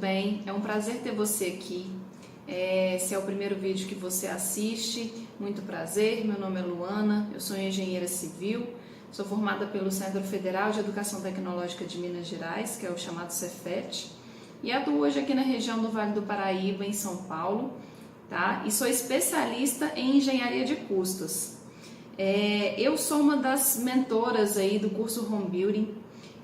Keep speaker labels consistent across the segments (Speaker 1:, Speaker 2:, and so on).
Speaker 1: bem? É um prazer ter você aqui. Esse é o primeiro vídeo que você assiste. Muito prazer, meu nome é Luana, eu sou engenheira civil, sou formada pelo Centro Federal de Educação Tecnológica de Minas Gerais, que é o chamado Cefet, e atuo hoje aqui na região do Vale do Paraíba, em São Paulo, tá? E sou especialista em engenharia de custos. Eu sou uma das mentoras aí do curso Home Building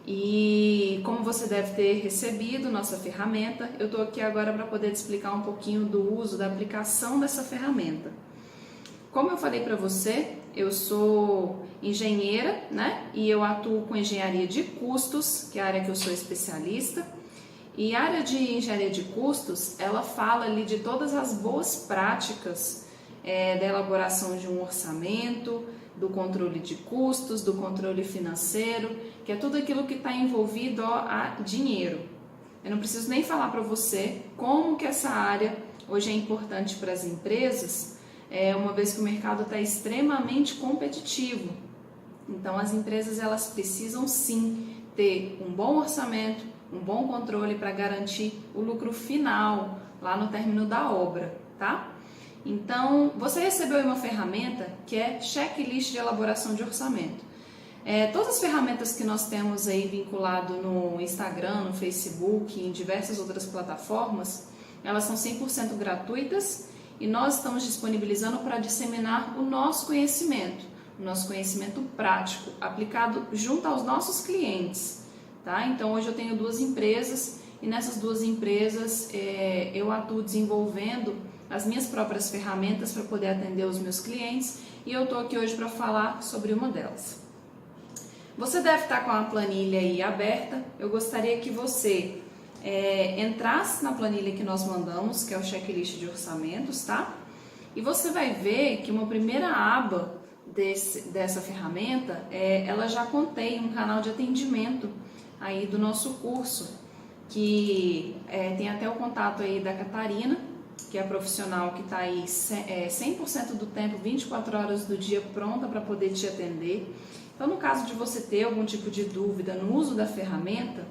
Speaker 1: e, como você deve ter recebido nossa ferramenta, eu estou aqui agora para poder te explicar um pouquinho do uso, da aplicação dessa ferramenta. Como eu falei para você, eu sou engenheira, né? E eu atuo com engenharia de custos, que é a área que eu sou especialista. E a área de engenharia de custos, ela fala ali de todas as boas práticas da elaboração de um orçamento, do controle de custos, do controle financeiro, que é tudo aquilo que está envolvido a dinheiro. Eu não preciso nem falar para você como que essa área hoje é importante para as empresas, uma vez que o mercado está extremamente competitivo. Então as empresas elas precisam sim ter um bom orçamento, um bom controle para garantir o lucro final lá no término da obra, tá? Então, você recebeu uma ferramenta que é checklist de elaboração de orçamento. Todas as ferramentas que nós temos aí vinculado no Instagram, no Facebook e em diversas outras plataformas, elas são 100% gratuitas e nós estamos disponibilizando para disseminar o nosso conhecimento prático, aplicado junto aos nossos clientes, tá? Então, hoje eu tenho 2 empresas e nessas 2 empresas eu atuo desenvolvendo as minhas próprias ferramentas para poder atender os meus clientes e eu estou aqui hoje para falar sobre uma delas. Você deve estar com a planilha aí aberta. Eu gostaria que você entrasse na planilha que nós mandamos, que é o checklist de orçamentos, tá? E você vai ver que uma primeira aba dessa ferramenta, ela já contém um canal de atendimento aí do nosso curso, que tem até o contato aí da Catarina, que é a profissional que está aí 100% do tempo, 24 horas do dia pronta para poder te atender. Então, no caso de você ter algum tipo de dúvida no uso da ferramenta,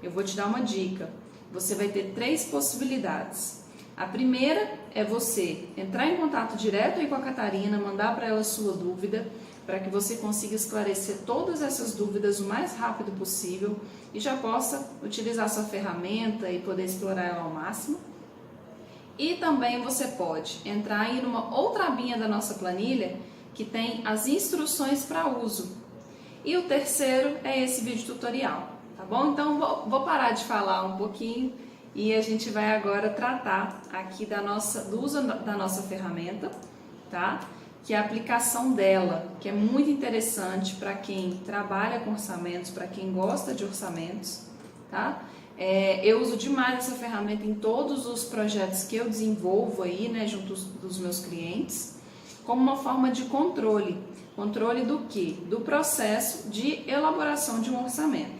Speaker 1: eu vou te dar uma dica. Você vai ter 3 possibilidades. A primeira é você entrar em contato direto aí com a Catarina, mandar para ela a sua dúvida, para que você consiga esclarecer todas essas dúvidas o mais rápido possível e já possa utilizar a sua ferramenta e poder explorar ela ao máximo. E também você pode entrar aí numa outra abinha da nossa planilha que tem as instruções para uso. E o terceiro é esse vídeo tutorial, tá bom? Então vou parar de falar um pouquinho e a gente vai agora tratar aqui do uso da nossa ferramenta, tá? Que é a aplicação dela, que é muito interessante para quem trabalha com orçamentos, para quem gosta de orçamentos, tá? Eu uso demais essa ferramenta em todos os projetos que eu desenvolvo aí, né, junto dos meus clientes, como uma forma de controle. Controle do quê? Do processo de elaboração de um orçamento.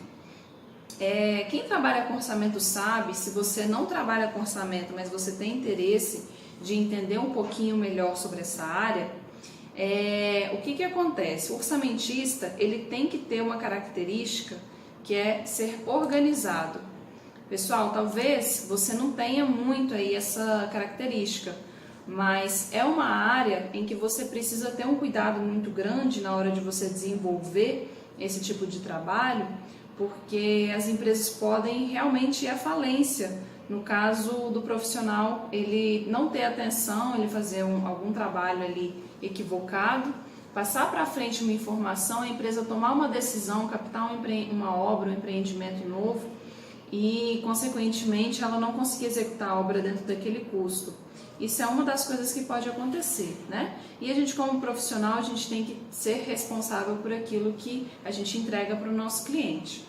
Speaker 1: Quem trabalha com orçamento sabe, se você não trabalha com orçamento, mas você tem interesse de entender um pouquinho melhor sobre essa área, o que acontece? O orçamentista, ele tem que ter uma característica que é ser organizado. Pessoal, talvez você não tenha muito aí essa característica, mas é uma área em que você precisa ter um cuidado muito grande na hora de você desenvolver esse tipo de trabalho, porque as empresas podem realmente ir à falência no caso do profissional ele não ter atenção, ele fazer algum trabalho ali equivocado, passar para frente uma informação, a empresa tomar uma decisão, captar uma obra, um empreendimento novo, e, consequentemente, ela não conseguir executar a obra dentro daquele custo. Isso é uma das coisas que pode acontecer, né? E a gente, como profissional, a gente tem que ser responsável por aquilo que a gente entrega para o nosso cliente.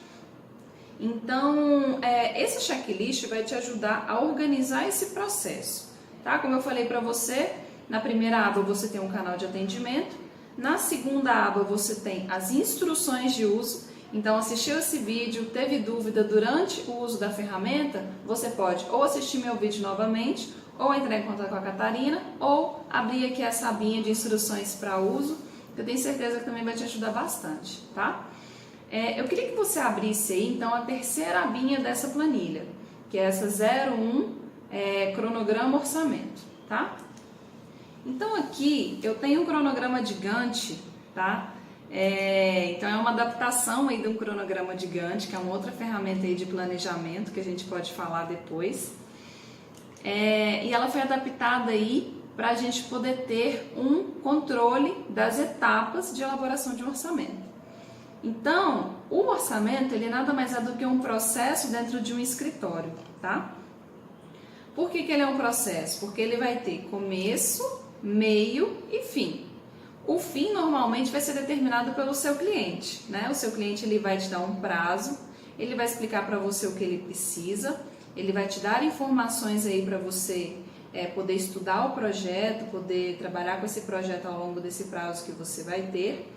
Speaker 1: Então, esse checklist vai te ajudar a organizar esse processo, tá? Como eu falei para você, na primeira aba você tem um canal de atendimento, na segunda aba você tem as instruções de uso. Então, assistiu esse vídeo, teve dúvida durante o uso da ferramenta, você pode ou assistir meu vídeo novamente, ou entrar em contato com a Catarina, ou abrir aqui essa abinha de instruções para uso, que eu tenho certeza que também vai te ajudar bastante, tá? Eu queria que você abrisse aí, então, a terceira abinha dessa planilha, que é essa 01 cronograma orçamento, tá? Então aqui eu tenho um cronograma de Gantt, tá? Então é uma adaptação aí de um cronograma de Gantt, que é uma outra ferramenta aí de planejamento que a gente pode falar depois. E ela foi adaptada aí para a gente poder ter um controle das etapas de elaboração de um orçamento. Então, o orçamento ele nada mais é do que um processo dentro de um escritório, tá? Por que ele é um processo? Porque ele vai ter começo, meio e fim. O fim normalmente vai ser determinado pelo seu cliente, né? O seu cliente ele vai te dar um prazo, ele vai explicar para você o que ele precisa, ele vai te dar informações aí para você poder estudar o projeto, poder trabalhar com esse projeto ao longo desse prazo que você vai ter.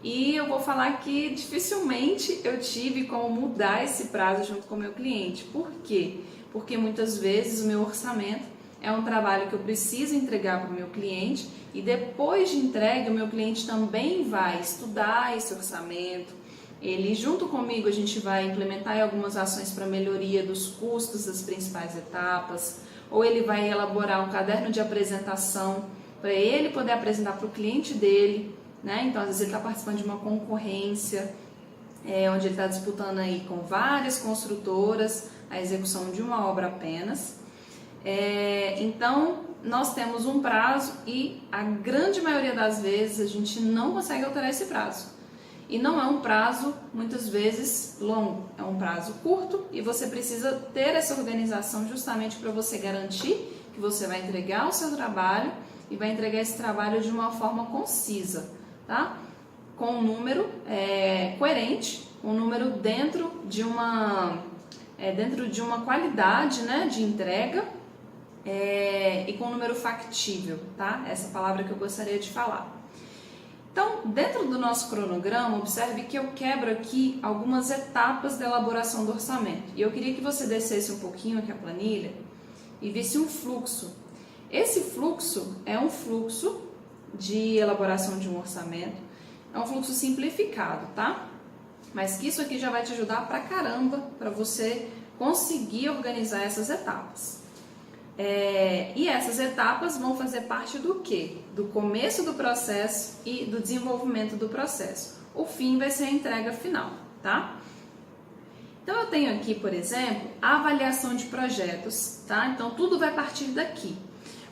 Speaker 1: E eu vou falar que dificilmente eu tive como mudar esse prazo junto com o meu cliente. Por quê? Porque muitas vezes o meu orçamento é um trabalho que eu preciso entregar para o meu cliente e depois de entregue o meu cliente também vai estudar esse orçamento. Ele junto comigo a gente vai implementar algumas ações para melhoria dos custos das principais etapas, ou ele vai elaborar um caderno de apresentação para ele poder apresentar para o cliente dele, né? Então às vezes ele está participando de uma concorrência, onde ele está disputando aí com várias construtoras a execução de uma obra apenas. Então nós temos um prazo e a grande maioria das vezes a gente não consegue alterar esse prazo. E não é um prazo, muitas vezes, longo, é um prazo curto e você precisa ter essa organização justamente para você garantir que você vai entregar o seu trabalho e vai entregar esse trabalho de uma forma concisa, tá? Com um número coerente, um número dentro de uma qualidade, né, de entrega e com um número factível, tá? Essa palavra que eu gostaria de falar. Então, dentro do nosso cronograma, observe que eu quebro aqui algumas etapas da elaboração do orçamento. E eu queria que você descesse um pouquinho aqui a planilha e visse um fluxo. Esse fluxo é um fluxo de elaboração de um orçamento, é um fluxo simplificado, tá? Mas que isso aqui já vai te ajudar pra caramba para você conseguir organizar essas etapas. E essas etapas vão fazer parte do quê? Do começo do processo e do desenvolvimento do processo. O fim vai ser a entrega final, tá? Então eu tenho aqui, por exemplo, a avaliação de projetos, tá? Então tudo vai partir daqui.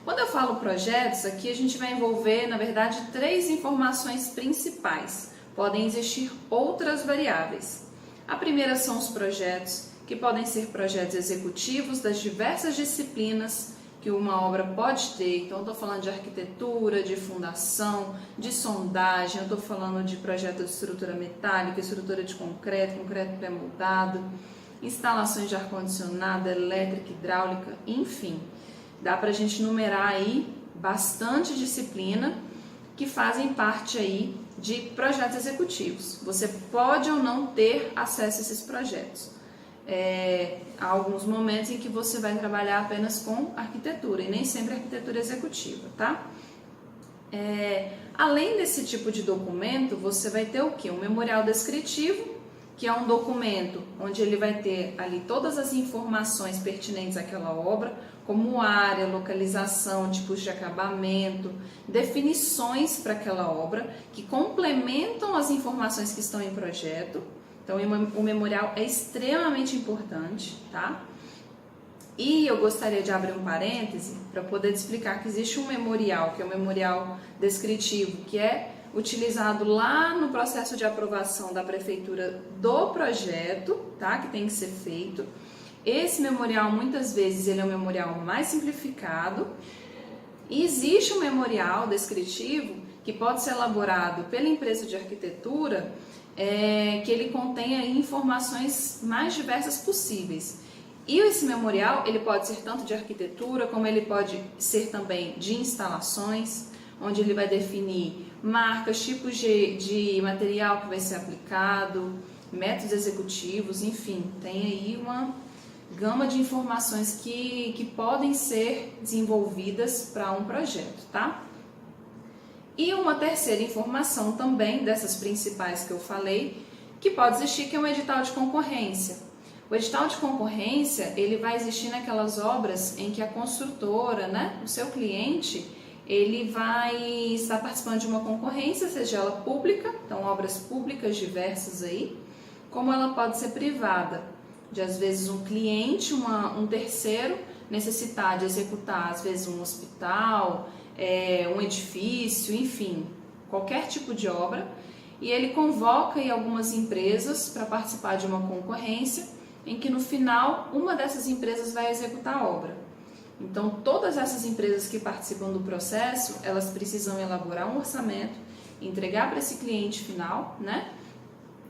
Speaker 1: Quando eu falo projetos, aqui a gente vai envolver, na verdade, 3 informações principais. Podem existir outras variáveis. A primeira são os projetos, que podem ser projetos executivos das diversas disciplinas que uma obra pode ter. Então, eu estou falando de arquitetura, de fundação, de sondagem, eu estou falando de projeto de estrutura metálica, estrutura de concreto pré-moldado, instalações de ar-condicionado, elétrica, hidráulica, enfim. Dá para a gente numerar aí bastante disciplina que fazem parte aí de projetos executivos. Você pode ou não ter acesso a esses projetos. Há alguns momentos em que você vai trabalhar apenas com arquitetura e nem sempre arquitetura executiva, tá? Além desse tipo de documento, você vai ter o quê? Um memorial descritivo, que é um documento onde ele vai ter ali todas as informações pertinentes àquela obra, como área, localização, tipos de acabamento, definições para aquela obra, que complementam as informações que estão em projeto. Então, o memorial é extremamente importante, tá? E eu gostaria de abrir um parêntese para poder explicar que existe um memorial, que é o memorial descritivo, que é utilizado lá no processo de aprovação da prefeitura do projeto, tá? Que tem que ser feito. Esse memorial, muitas vezes, ele é um memorial mais simplificado. E existe um memorial descritivo que pode ser elaborado pela empresa de arquitetura, que ele contém aí informações mais diversas possíveis. E esse memorial, ele pode ser tanto de arquitetura, como ele pode ser também de instalações, onde ele vai definir marcas, tipos de material que vai ser aplicado, métodos executivos, enfim, tem aí uma gama de informações que podem ser desenvolvidas para um projeto, tá? E uma terceira informação também, dessas principais que eu falei, que pode existir, que é um edital de concorrência. O edital de concorrência, ele vai existir naquelas obras em que a construtora, né, o seu cliente, ele vai estar participando de uma concorrência, seja ela pública, então obras públicas diversas aí, como ela pode ser privada, de às vezes um cliente, um terceiro, necessitar de executar às vezes um hospital, um edifício, enfim, qualquer tipo de obra, e ele convoca aí algumas empresas para participar de uma concorrência, em que no final uma dessas empresas vai executar a obra. Então todas essas empresas que participam do processo, elas precisam elaborar um orçamento, entregar para esse cliente final, né?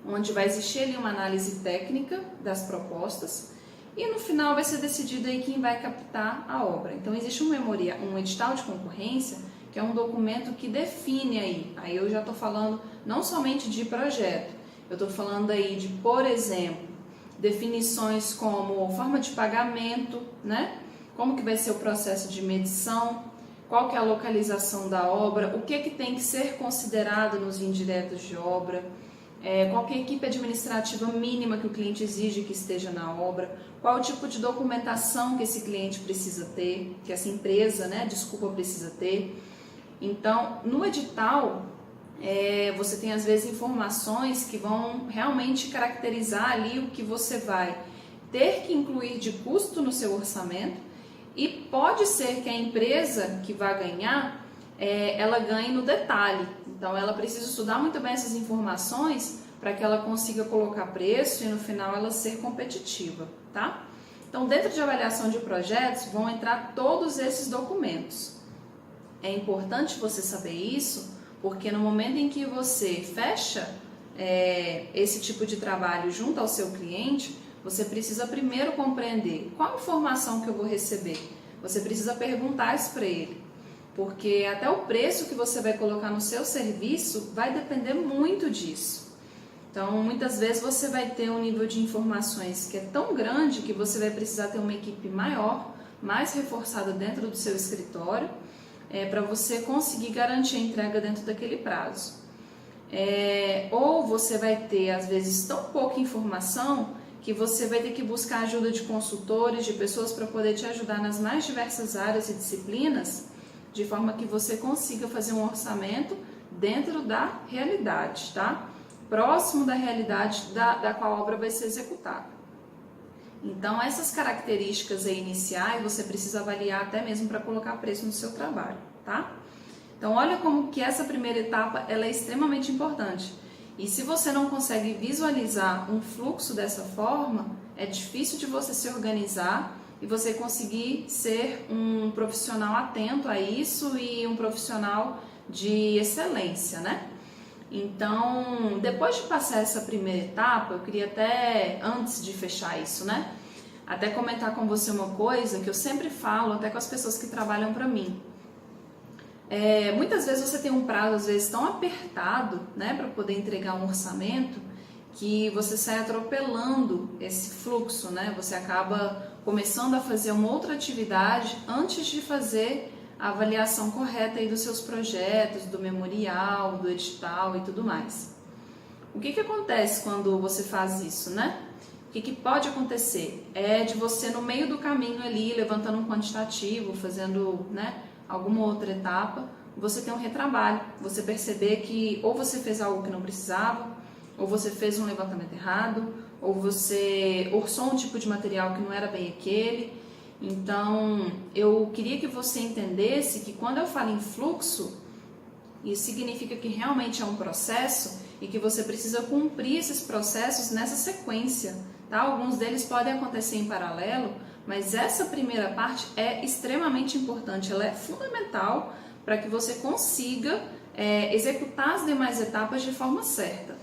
Speaker 1: Onde vai existir ali uma análise técnica das propostas e no final vai ser decidido aí quem vai captar a obra. Então existe um edital de concorrência, que é um documento que define aí eu já estou falando não somente de projeto, eu estou falando aí de, por exemplo, definições como forma de pagamento, né? Como que vai ser o processo de medição, qual que é a localização da obra, o que tem que ser considerado nos indiretos de obra, qual que é a equipe administrativa mínima que o cliente exige que esteja na obra, qual o tipo de documentação que esse cliente precisa ter, que essa empresa, né, precisa ter. Então, no edital, você tem às vezes informações que vão realmente caracterizar ali o que você vai ter que incluir de custo no seu orçamento e pode ser que a empresa que vai ganhar, ela ganhe no detalhe. Então, ela precisa estudar muito bem essas informações para que ela consiga colocar preço e no final ela ser competitiva, tá? Então, dentro de avaliação de projetos vão entrar todos esses documentos. É importante você saber isso, porque no momento em que você fecha esse tipo de trabalho junto ao seu cliente, você precisa primeiro compreender qual informação que eu vou receber. Você precisa perguntar isso para ele, porque até o preço que você vai colocar no seu serviço vai depender muito disso. Então, muitas vezes você vai ter um nível de informações que é tão grande que você vai precisar ter uma equipe maior, mais reforçada dentro do seu escritório, para você conseguir garantir a entrega dentro daquele prazo. Ou você vai ter, às vezes, tão pouca informação que você vai ter que buscar ajuda de consultores, de pessoas para poder te ajudar nas mais diversas áreas e disciplinas, de forma que você consiga fazer um orçamento dentro da realidade, tá? Próximo da realidade da qual a obra vai ser executada. Então, essas características aí iniciais você precisa avaliar até mesmo para colocar preço no seu trabalho, tá? Então, olha como que essa primeira etapa ela é extremamente importante. E se você não consegue visualizar um fluxo dessa forma, é difícil de você se organizar e você conseguir ser um profissional atento a isso e um profissional de excelência, né? Então, depois de passar essa primeira etapa, eu queria até, antes de fechar isso, né? Até comentar com você uma coisa que eu sempre falo, até com as pessoas que trabalham para mim. Muitas vezes você tem um prazo, às vezes, tão apertado, né, para poder entregar um orçamento, que você sai atropelando esse fluxo, né? Você acaba começando a fazer uma outra atividade antes de fazer a avaliação correta aí dos seus projetos, do memorial, do edital e tudo mais. O que acontece quando você faz isso, né? O que pode acontecer? É de você, no meio do caminho ali, levantando um quantitativo, fazendo, né, alguma outra etapa, você tem um retrabalho, você perceber que ou você fez algo que não precisava, ou você fez um levantamento errado, ou você orçou um tipo de material que não era bem aquele. Então, eu queria que você entendesse que quando eu falo em fluxo, isso significa que realmente é um processo e que você precisa cumprir esses processos nessa sequência, tá? Alguns deles podem acontecer em paralelo, mas essa primeira parte é extremamente importante, ela é fundamental para que você consiga executar as demais etapas de forma certa.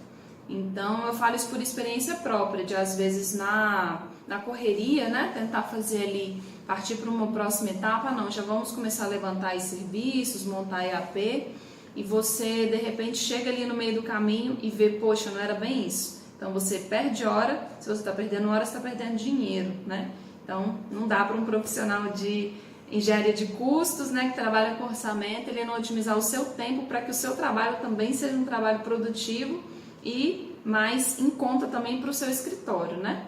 Speaker 1: Então, eu falo isso por experiência própria, de às vezes na correria, né, tentar fazer ali, partir para uma próxima etapa, não, já vamos começar a levantar os serviços, montar EAP, e você, de repente, chega ali no meio do caminho e vê, poxa, não era bem isso. Então, você perde hora, se você está perdendo hora, você está perdendo dinheiro, né? Então, não dá para um profissional de engenharia de custos, né, que trabalha com orçamento, ele não otimizar o seu tempo para que o seu trabalho também seja um trabalho produtivo e mais em conta também para o seu escritório, né?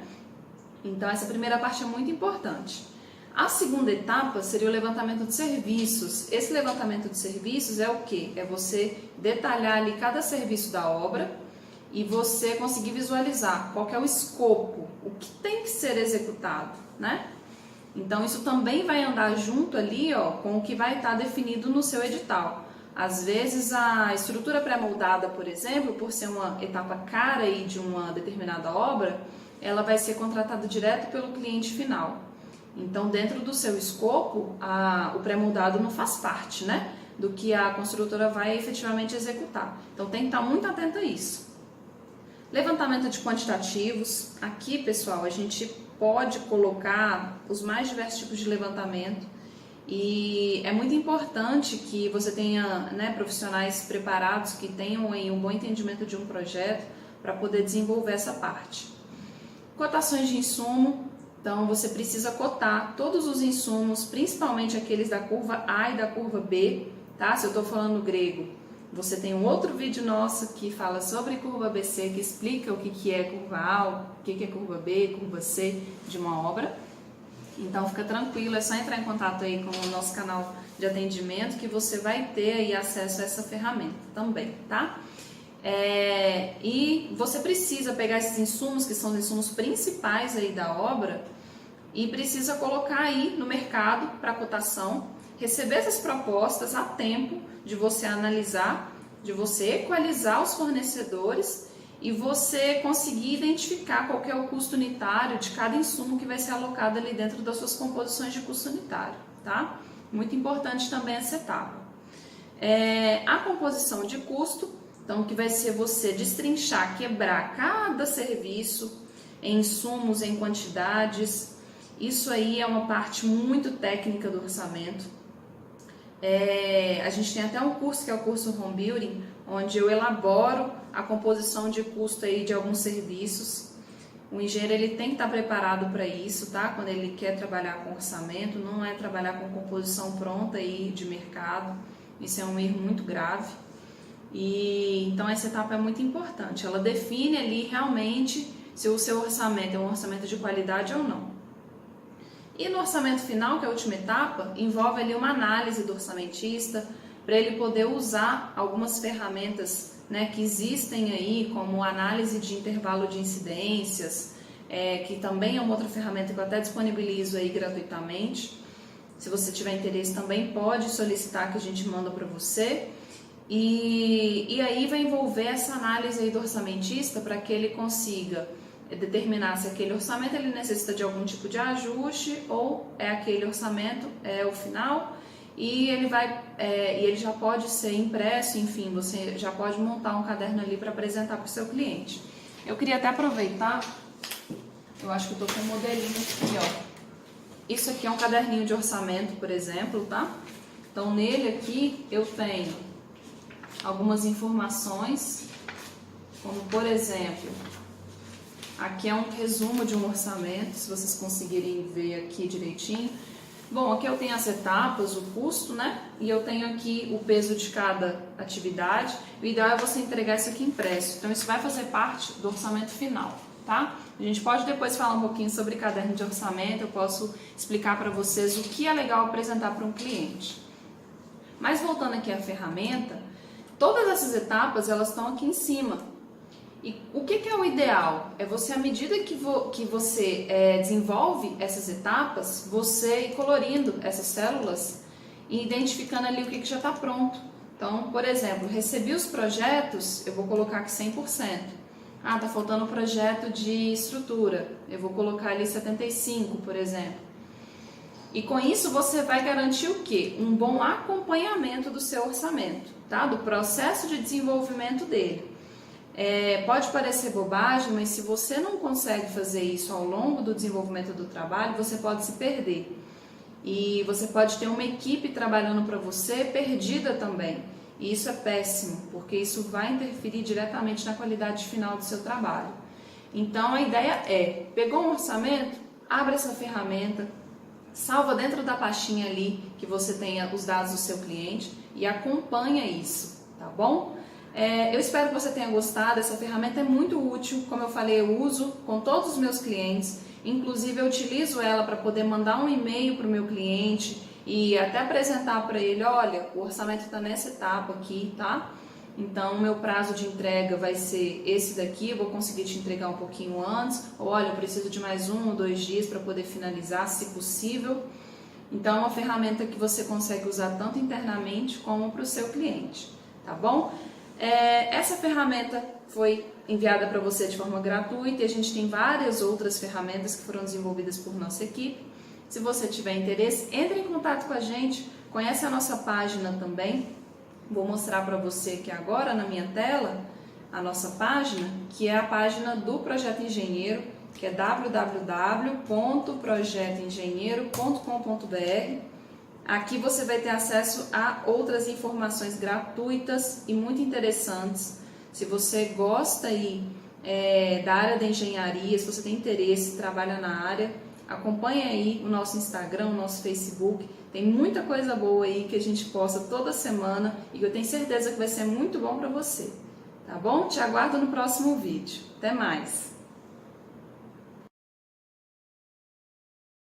Speaker 1: Então, essa primeira parte é muito importante. A segunda etapa seria o levantamento de serviços. Esse levantamento de serviços é o quê? É você detalhar ali cada serviço da obra e você conseguir visualizar qual que é o escopo, o que tem que ser executado, né? Então, isso também vai andar junto ali, ó, com o que vai estar definido no seu edital. Às vezes, a estrutura pré-moldada, por exemplo, por ser uma etapa cara aí de uma determinada obra, ela vai ser contratada direto pelo cliente final. Então, dentro do seu escopo, o pré-moldado não faz parte, né, do que a construtora vai efetivamente executar. Então, tem que estar muito atento a isso. Levantamento de quantitativos. Aqui, pessoal, a gente pode colocar os mais diversos tipos de levantamento e é muito importante que você tenha, né, profissionais preparados que tenham aí um bom entendimento de um projeto para poder desenvolver essa parte. Cotações de insumo. Então, você precisa cotar todos os insumos, principalmente aqueles da curva A e da curva B, tá? Se eu estou falando grego, você tem um outro vídeo nosso que fala sobre curva BC, que explica o que é curva A, o que é curva B, curva C de uma obra. Então, fica tranquilo, é só entrar em contato aí com o nosso canal de atendimento que você vai ter aí acesso a essa ferramenta também, tá? E você precisa pegar esses insumos, que são os insumos principais aí da obra, e precisa colocar aí no mercado para cotação, receber essas propostas a tempo de você analisar, de você equalizar os fornecedores e você conseguir identificar qual que é o custo unitário de cada insumo que vai ser alocado ali dentro das suas composições de custo unitário, tá? Muito importante também essa etapa. A composição de custo, então, que vai ser você destrinchar, quebrar cada serviço em insumos, em quantidades. Isso aí é uma parte muito técnica do orçamento. A gente tem até um curso que é o curso Home Building, onde eu elaboro a composição de custo aí de alguns serviços. O engenheiro ele tem que estar preparado para isso, tá? Quando ele quer trabalhar com orçamento, não é trabalhar com composição pronta aí de mercado. Isso é um erro muito grave. Então essa etapa é muito importante, ela define ali realmente se o seu orçamento é um orçamento de qualidade ou não. E no orçamento final, que é a última etapa, envolve ali uma análise do orçamentista para ele poder usar algumas ferramentas, né, que existem aí, como análise de intervalo de incidências, que também é uma outra ferramenta que eu até disponibilizo aí gratuitamente. Se você tiver interesse também pode solicitar que a gente manda para você. E aí vai envolver essa análise aí do orçamentista para que ele consiga determinar se aquele orçamento ele necessita de algum tipo de ajuste ou é aquele orçamento, é o final, e ele já pode ser impresso, enfim, você já pode montar um caderno ali para apresentar para o seu cliente. Eu queria até aproveitar, eu acho que eu estou com um modelinho aqui, ó. Isso aqui é um caderninho de orçamento, por exemplo, tá? Então nele aqui eu tenho algumas informações, como por exemplo, aqui é um resumo de um orçamento, se vocês conseguirem ver aqui direitinho. Bom, aqui eu tenho as etapas, o custo, né? E eu tenho aqui o peso de cada atividade. O ideal é você entregar isso aqui impresso. Então isso vai fazer parte do orçamento final, tá? A gente pode depois falar um pouquinho sobre caderno de orçamento, eu posso explicar para vocês o que é legal apresentar para um cliente. Mas voltando aqui à ferramenta, todas essas etapas, elas estão aqui em cima. E o que é o ideal? É você, à medida que você desenvolve essas etapas, você ir colorindo essas células e identificando ali o que já está pronto. Então, por exemplo, recebi os projetos, eu vou colocar aqui 100%. Ah, tá faltando um projeto de estrutura, eu vou colocar ali 75%, por exemplo. E com isso você vai garantir o quê? Um bom acompanhamento do seu orçamento, tá? Do processo de desenvolvimento dele. Pode parecer bobagem, mas se você não consegue fazer isso ao longo do desenvolvimento do trabalho, você pode se perder. E você pode ter uma equipe trabalhando para você perdida também. E isso é péssimo, porque isso vai interferir diretamente na qualidade final do seu trabalho. Então a ideia pegou um orçamento, abre essa ferramenta, salva dentro da pastinha ali que você tenha os dados do seu cliente e acompanha isso, tá bom? Eu espero que você tenha gostado. Essa ferramenta é muito útil, como eu falei, eu uso com todos os meus clientes, inclusive eu utilizo ela para poder mandar um e-mail para o meu cliente e até apresentar para ele, olha, o orçamento está nessa etapa aqui, tá? Então, o meu prazo de entrega vai ser esse daqui, eu vou conseguir te entregar um pouquinho antes, ou olha, eu preciso de mais 1 ou 2 dias para poder finalizar, se possível. Então, é uma ferramenta que você consegue usar tanto internamente como para o seu cliente, tá bom? Essa ferramenta foi enviada para você de forma gratuita e a gente tem várias outras ferramentas que foram desenvolvidas por nossa equipe. Se você tiver interesse, entre em contato com a gente, conhece a nossa página também. Vou mostrar para você aqui agora na minha tela a nossa página, que é a página do Projeto Engenheiro, que é www.projetoengenheiro.com.br. Aqui você vai ter acesso a outras informações gratuitas e muito interessantes. Se você gosta aí, da área da engenharia, se você tem interesse, trabalha na área, acompanhe aí o nosso Instagram, o nosso Facebook. Tem muita coisa boa aí que a gente posta toda semana e eu tenho certeza que vai ser muito bom para você. Tá bom? Te aguardo no próximo vídeo. Até mais!